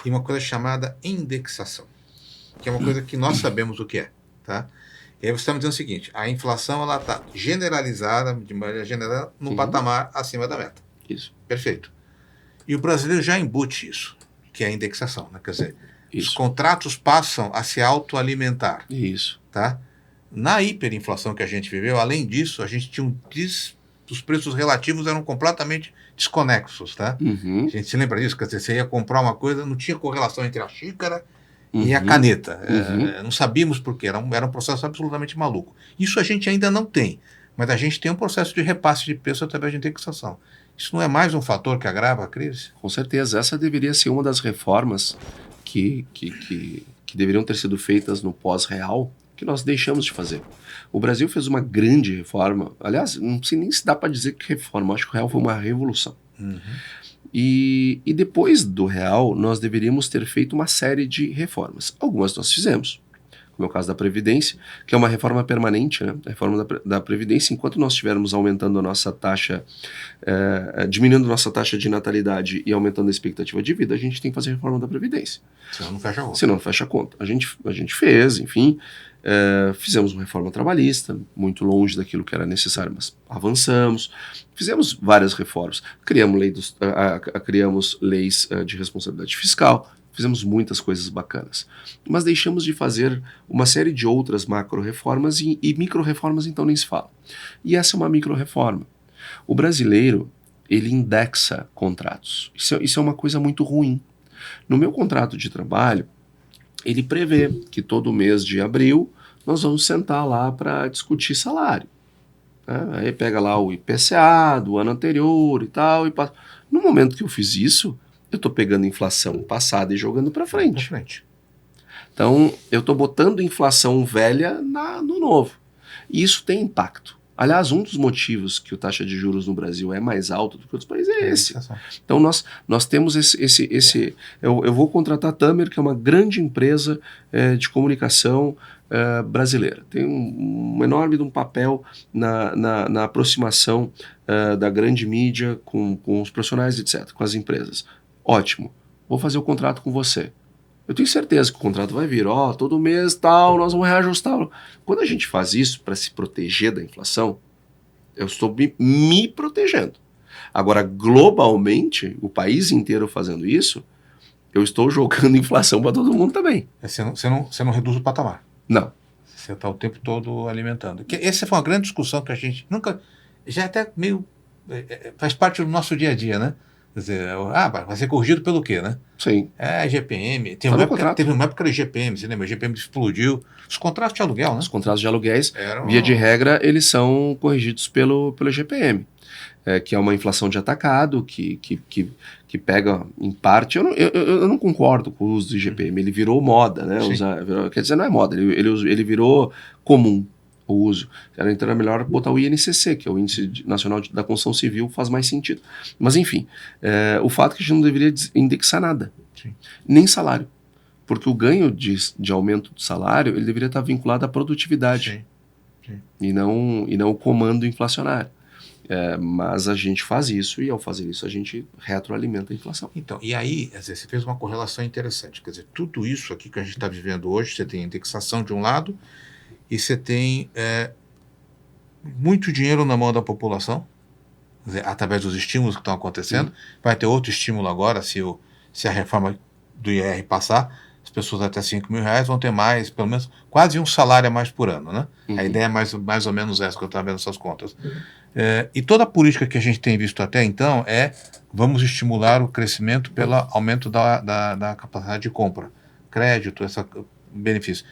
e uma coisa chamada indexação, que é uma coisa que nós sabemos o que é, tá? E aí você está me dizendo o seguinte, a inflação ela está generalizada, de maneira general, num patamar acima da meta. Isso. Perfeito. E o brasileiro já embute isso, que é a indexação, né? Quer dizer, os contratos passam a se autoalimentar. Isso. Tá? Na hiperinflação que a gente viveu, além disso, a gente tinha os preços relativos eram completamente desconexos, tá? A gente se lembra disso? Quer dizer, você ia comprar uma coisa, não tinha correlação entre a xícara e a caneta. Não sabíamos por quê, era um processo absolutamente maluco. Isso a gente ainda não tem, mas a gente tem um processo de repasse de preço através de indexação. Isso não é mais um fator que agrava a crise? Com certeza, essa deveria ser uma das reformas que deveriam ter sido feitas no pós-real, que nós deixamos de fazer. O Brasil fez uma grande reforma, aliás, não sei nem se dá para dizer que reforma, acho que o real foi uma revolução. E depois do real, nós deveríamos ter feito uma série de reformas. Algumas nós fizemos, como é o caso da Previdência, que é uma reforma permanente, né? A reforma da Previdência, enquanto nós estivermos aumentando a nossa taxa, diminuindo a nossa taxa de natalidade e aumentando a expectativa de vida, a gente tem que fazer a reforma da Previdência. Senão não fecha a conta. Senão não fecha a conta. A gente fez, enfim, fizemos uma reforma trabalhista, muito longe daquilo que era necessário, mas avançamos. Fizemos várias reformas. Criamos leis de responsabilidade fiscal, fizemos muitas coisas bacanas. Mas deixamos de fazer uma série de outras macro-reformas e micro-reformas, então nem se fala. E essa é uma micro-reforma. O brasileiro, ele indexa contratos. Isso é uma coisa muito ruim. No meu contrato de trabalho, ele prevê que todo mês de abril nós vamos sentar lá para discutir salário. Aí pega lá o IPCA do ano anterior e tal. No momento que eu fiz isso, eu estou pegando inflação passada e jogando para frente. Então, eu estou botando inflação velha no novo. E isso tem impacto. Aliás, um dos motivos que a taxa de juros no Brasil é mais alta do que outros países é esse. Então, nós temos esse eu vou contratar a Tamer, que é uma grande empresa de comunicação brasileira. Tem um enorme papel na aproximação da grande mídia com os profissionais, etc., com as empresas. Ótimo, vou fazer o contrato com você. Eu tenho certeza que o contrato vai vir, todo mês tal, nós vamos reajustar. Quando a gente faz isso para se proteger da inflação, eu estou me protegendo. Agora, globalmente, o país inteiro fazendo isso, eu estou jogando inflação para todo mundo também. Você não reduz o patamar. Não. Você está o tempo todo alimentando. Essa foi uma grande discussão que a gente nunca... Já até meio... faz parte do nosso dia a dia, né? Quer dizer, vai ser corrigido pelo quê, né? Sim. GPM. Teve uma época que GPM, você lembra? GPM explodiu. Os contratos de aluguel, né? Os contratos de aluguéis, via de regra, eles são corrigidos pelo GPM, que é uma inflação de atacado, que pega, em parte... Eu não concordo com o uso do GPM. Ele virou moda, né? Quer dizer, não é moda. Ele virou comum. O uso. Então era melhor botar o INCC, que é o Índice Nacional da Construção Civil, faz mais sentido. Mas enfim, o fato é que a gente não deveria indexar nada, nem salário, porque o ganho de aumento do salário ele deveria estar vinculado à produtividade e não o comando inflacionário. Mas a gente faz isso e ao fazer isso a gente retroalimenta a inflação. Então, e aí, você fez uma correlação interessante, quer dizer, tudo isso aqui que a gente está vivendo hoje, você tem indexação de um lado, e você tem muito dinheiro na mão da população, através dos estímulos que estão acontecendo. Vai ter outro estímulo agora, se a reforma do IR passar, as pessoas até R$5.000 vão ter mais, pelo menos, quase um salário a mais por ano, né? A ideia é mais ou menos essa, que eu estava vendo essas contas. E toda a política que a gente tem visto até então vamos estimular o crescimento pelo aumento da capacidade de compra, crédito, benefício.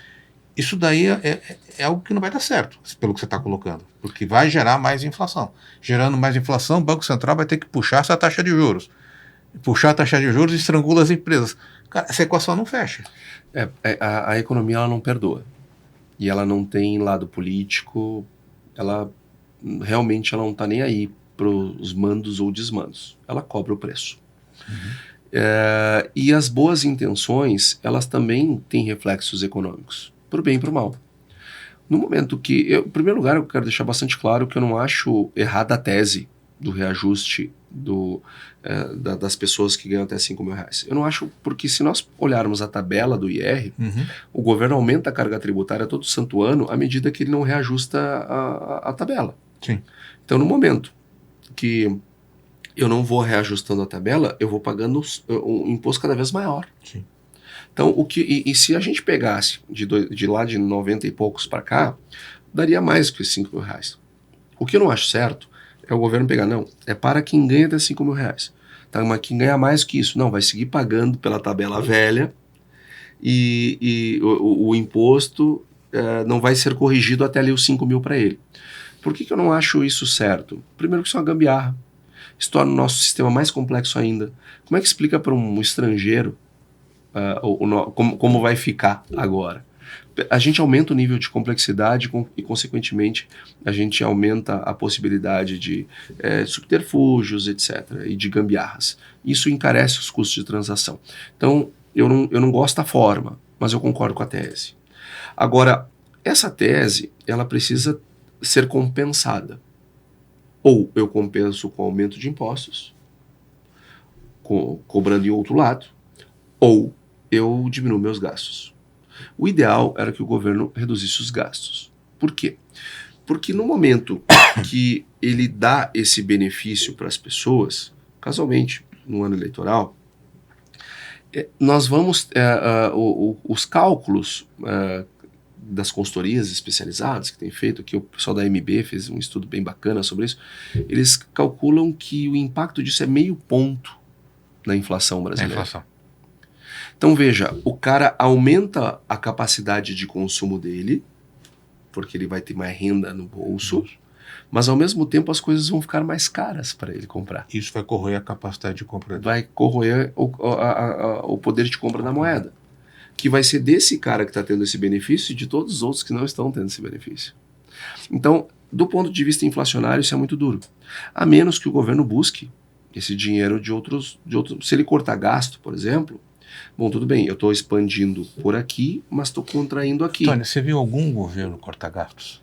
Isso daí é algo que não vai dar certo, pelo que você está colocando, porque vai gerar mais inflação. Gerando mais inflação, o Banco Central vai ter que puxar essa taxa de juros. Puxar a taxa de juros estrangula as empresas. Cara, essa equação não fecha. A economia ela não perdoa. E ela não tem lado político, ela realmente não está nem aí para os mandos ou desmandos. Ela cobra o preço. E as boas intenções, elas também têm reflexos econômicos. Pro bem e pro mal. No momento que... em primeiro lugar, eu quero deixar bastante claro que eu não acho errada a tese do reajuste das pessoas que ganham até 5 mil reais. Eu não acho, porque se nós olharmos a tabela do IR, o governo aumenta a carga tributária todo santo ano à medida que ele não reajusta a tabela. Sim. Então, no momento que eu não vou reajustando a tabela, eu vou pagando um imposto cada vez maior. Sim. Então, e se a gente pegasse de lá de 90 e poucos para cá, daria mais que 5 mil reais. O que eu não acho certo é o governo pegar, não, é para quem ganha até 5 mil reais. Tá, mas quem ganha mais que isso, não, vai seguir pagando pela tabela velha e o imposto não vai ser corrigido até ali os 5 mil para ele. Por que eu não acho isso certo? Primeiro que isso é uma gambiarra. Isso torna o nosso sistema mais complexo ainda. Como é que explica para um estrangeiro como vai ficar agora? A gente aumenta o nível de complexidade e, consequentemente, a gente aumenta a possibilidade de subterfúgios, etc., e de gambiarras. Isso encarece os custos de transação. Então, eu não gosto da forma, mas eu concordo com a tese. Agora, essa tese, ela precisa ser compensada. Ou eu compenso com aumento de impostos, cobrando em outro lado, ou eu diminuo meus gastos. O ideal era que o governo reduzisse os gastos. Por quê? Porque no momento que ele dá esse benefício para as pessoas, casualmente, no ano eleitoral, nós vamos... os cálculos das consultorias especializadas que tem feito, aqui o pessoal da MB fez um estudo bem bacana sobre isso, eles calculam que o impacto disso é 0,5 ponto na inflação brasileira. Então veja, o cara aumenta a capacidade de consumo dele, porque ele vai ter mais renda no bolso, mas ao mesmo tempo as coisas vão ficar mais caras para ele comprar. Isso vai corroer a capacidade de compra. Vai corroer o poder de compra da moeda, que vai ser desse cara que está tendo esse benefício e de todos os outros que não estão tendo esse benefício. Então, do ponto de vista inflacionário, isso é muito duro. A menos que o governo busque esse dinheiro de outros. Se ele cortar gasto, por exemplo, bom, tudo bem, eu estou expandindo por aqui, mas estou contraindo aqui. Tony, você viu algum governo cortar gastos?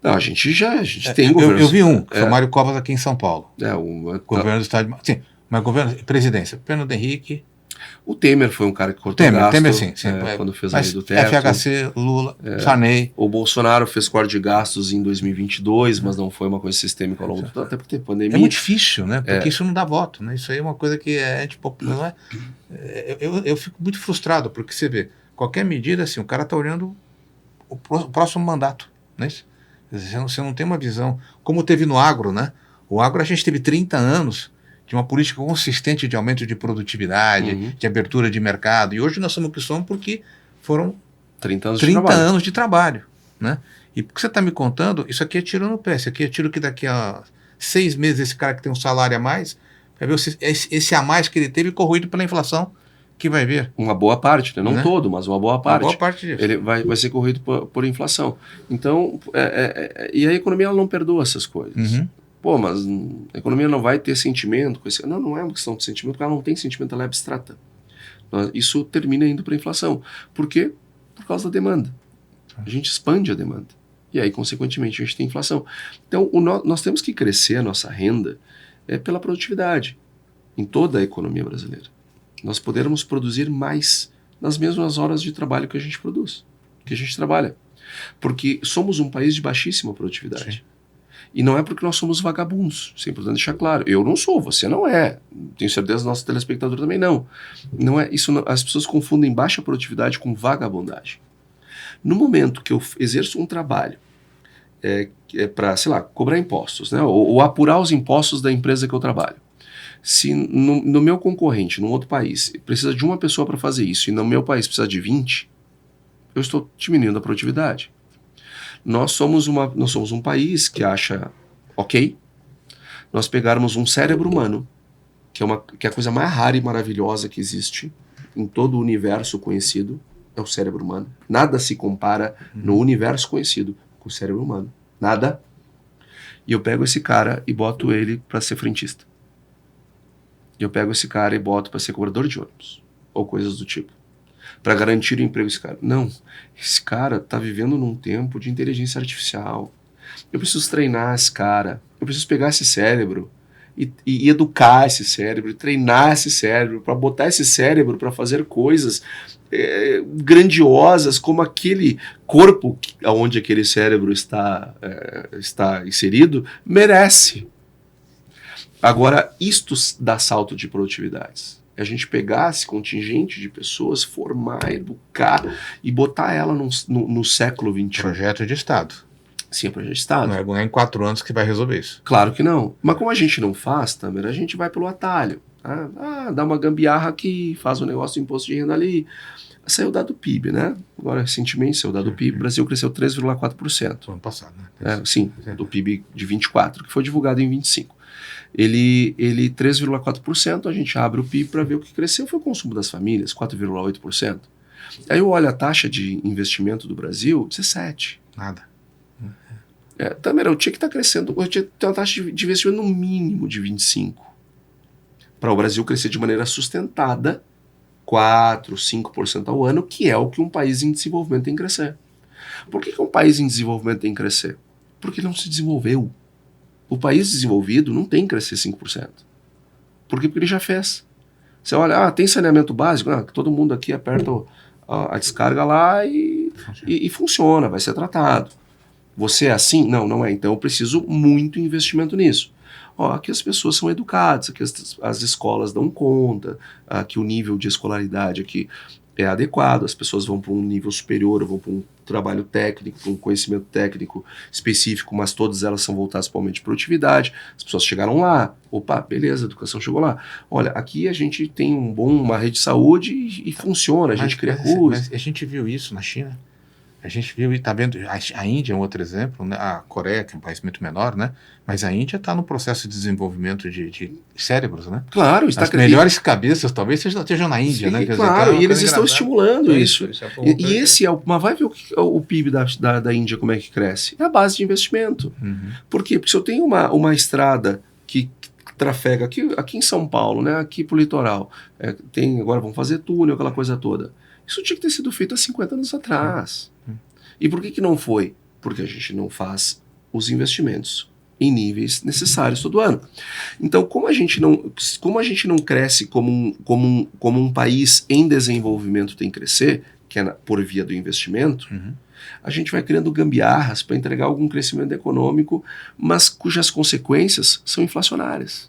Não, a gente tem governos. Eu vi um, que foi o Mário Covas aqui em São Paulo. Governo do Estado de... Sim, mas governo, presidência, Fernando Henrique... O Temer foi um cara que cortou gasto. Temer sim, quando fez a lei do teto. FHC, Lula, Sarney. O Bolsonaro fez corte de gastos em 2022, mas não foi uma coisa sistêmica ao longo do tempo, até porque tem pandemia. É muito difícil, né? Porque isso não dá voto, né? Isso aí é uma coisa que não é? Eu fico muito frustrado, porque você vê, qualquer medida, assim, o cara está olhando o próximo mandato, não é isso? Você não tem uma visão, como teve no agro, né? O agro a gente teve 30 anos de uma política consistente de aumento de produtividade, de abertura de mercado. E hoje nós somos o que somos porque foram 30 anos de trabalho. Né? E porque você está me contando, isso aqui é tiro no pé. Isso aqui é tiro que daqui a 6 meses esse cara que tem um salário a mais, vai ver esse a mais que ele teve corroído pela inflação que vai vir. Uma boa parte, né? Não todo, mas uma boa parte. Uma boa parte disso. Ele vai ser corroído por inflação. Então, e a economia ela não perdoa essas coisas. Pô, mas a economia não vai ter sentimento com esse... Não é uma questão de sentimento, porque ela não tem sentimento, ela é abstrata. Isso termina indo para a inflação. Por quê? Por causa da demanda. A gente expande a demanda. E aí, consequentemente, a gente tem inflação. Então, nós temos que crescer a nossa renda pela produtividade em toda a economia brasileira. Nós podermos produzir mais nas mesmas horas de trabalho que a gente produz, que a gente trabalha. Porque somos um país de baixíssima produtividade. Sim. E não é porque nós somos vagabundos, isso é importante deixar claro. Eu não sou, você não é. Tenho certeza que nosso telespectador também não. Não é isso. As pessoas confundem baixa produtividade com vagabundagem. No momento que eu exerço um trabalho para, sei lá, cobrar impostos, né, ou apurar os impostos da empresa que eu trabalho, se no meu concorrente, num outro país, precisa de uma pessoa para fazer isso e no meu país precisa de 20, eu estou diminuindo a produtividade. Nós somos um país que acha ok nós pegarmos um cérebro humano, que é a coisa mais rara e maravilhosa que existe em todo o universo conhecido, é o cérebro humano. Nada se compara no universo conhecido com o cérebro humano. Nada. E eu pego esse cara e boto ele para ser frentista. Eu pego esse cara e boto para ser cobrador de ônibus, ou coisas do tipo, para garantir o emprego desse cara. Não, esse cara está vivendo num tempo de inteligência artificial. Eu preciso treinar esse cara, eu preciso pegar esse cérebro e educar esse cérebro, e treinar esse cérebro, para botar esse cérebro para fazer coisas grandiosas, como aquele corpo onde aquele cérebro está inserido, merece. Agora, isto dá salto de produtividades. É a gente pegar esse contingente de pessoas, formar, educar e botar ela no século XXI. Projeto de Estado. Sim, é projeto de Estado. Não é em 4 anos que vai resolver isso. Claro que não. Mas como a gente não faz, Tamer, a gente vai pelo atalho. Tá? Dá uma gambiarra aqui, faz um negócio de imposto de renda ali. Saiu o dado do PIB, né? Agora, recentemente, saiu o dado do PIB. O Brasil cresceu 3,4%. Ano passado, né? Sim, do PIB de 24, que foi divulgado em 25. Ele 3,4%, a gente abre o PIB para ver o que cresceu, foi o consumo das famílias, 4,8%. Aí eu olho a taxa de investimento do Brasil, 17%. Nada. Também eu tinha que estar crescendo, eu tinha que ter uma taxa de investimento no mínimo de 25%. Para o Brasil crescer de maneira sustentada, 4%, 5% ao ano, que é o que um país em desenvolvimento tem que crescer. Por que um país em desenvolvimento tem que crescer? Porque ele não se desenvolveu. O país desenvolvido não tem que crescer 5%. Por quê? Porque ele já fez. Você olha, tem saneamento básico, todo mundo aqui aperta a descarga lá e funciona, vai ser tratado. Você é assim? Não, não é. Então eu preciso muito investimento nisso. Aqui as pessoas são educadas, aqui as escolas dão conta, que o nível de escolaridade aqui é adequado, as pessoas vão para um nível superior, vão para um trabalho técnico, para um conhecimento técnico específico, mas todas elas são voltadas para o aumento de produtividade. As pessoas chegaram lá, beleza, a educação chegou lá. Olha, aqui a gente tem uma rede de saúde e funciona, a gente cria cursos. Mas a gente viu isso na China. A gente viu e está vendo, a Índia é um outro exemplo, né? A Coreia, que é um país muito menor, né? Mas a Índia está no processo de desenvolvimento de cérebros, né? Claro, as melhores cabeças talvez estejam na Índia, sim, né? Claro, e eles estão estimulando isso. Mas vai ver o PIB da Índia como é que cresce. É a base de investimento. Uhum. Por quê? Porque se eu tenho uma estrada que trafega aqui em São Paulo, né? Aqui pro litoral, agora vão fazer túnel, aquela coisa toda. Isso tinha que ter sido feito há 50 anos atrás. E por que não foi? Porque a gente não faz os investimentos em níveis necessários todo ano. Então, como a gente não cresce como um país em desenvolvimento tem que crescer, que é por via do investimento, a gente vai criando gambiarras para entregar algum crescimento econômico, mas cujas consequências são inflacionárias.